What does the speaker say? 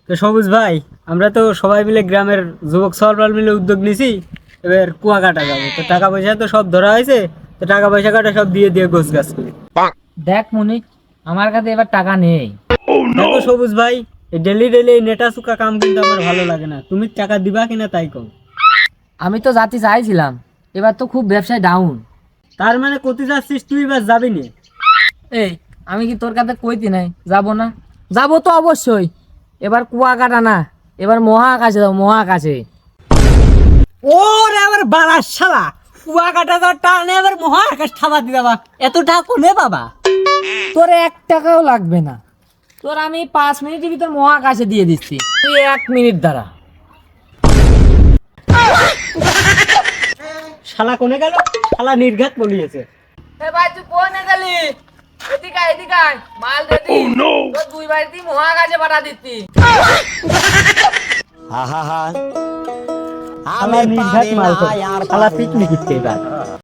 তো সবুজ ভাই, আমরা তো সবাই মিলে গ্রামের যুবক সরকার মিলে উদ্যোগ নিছি, এবার কুয়া কাটা যাবে। তো টাকা পয়সা তো সব ধরা হয়েছে, তো টাকা পয়সা কাটা সব দিয়ে দিয়ে গোছ গাছ করি। দেখ মনিক, আমার কাছে এবার টাকা নেই। দেখো সবুজ ভাই, এই ডেলি ডেলি নেটা চুকা কাম কিন্তু আমার ভালো লাগে না। তুমি টাকা দিবা কিনা তাই কম। আমি তো যাতে চাইছিলাম, এবার তো খুব ব্যবসায় ডাউন। তার মানে কোথায় যাচ্ছিস তুই? এবার যাবি নি? এই আমি কি তোর কাছে কইতি নাই যাবো না? যাবো তো অবশ্যই। এবার কুয়া কাটা না, এবার মহাকাশে যাবো, মহাকাশে। ওরে আমার বাড়ার শালা, কুয়া কাটা যাওয়ার টানে আবার মহাকাশ থাবা দি বাবা। এত টাকা কোনে বাবা? তোর 1 টাকাও লাগবে না। তোর আমি 5 মিনিটের ভিতর মহাকাশে দিয়ে দিচ্ছি, তুই 1 মিনিট দাঁড়া। শালা কোনে গেল? শালা নির্ঘাত বলিয়েছে। ভাই তুই কোনে গেলি? এদিকে আয়, এদিকে আয়, মাল রেডি। তোর 2 বাড়িতে মহাকাশে পাঠা দিচ্ছি। শালা নির্ঘাত মাল তো। শালা পিকনিক এবার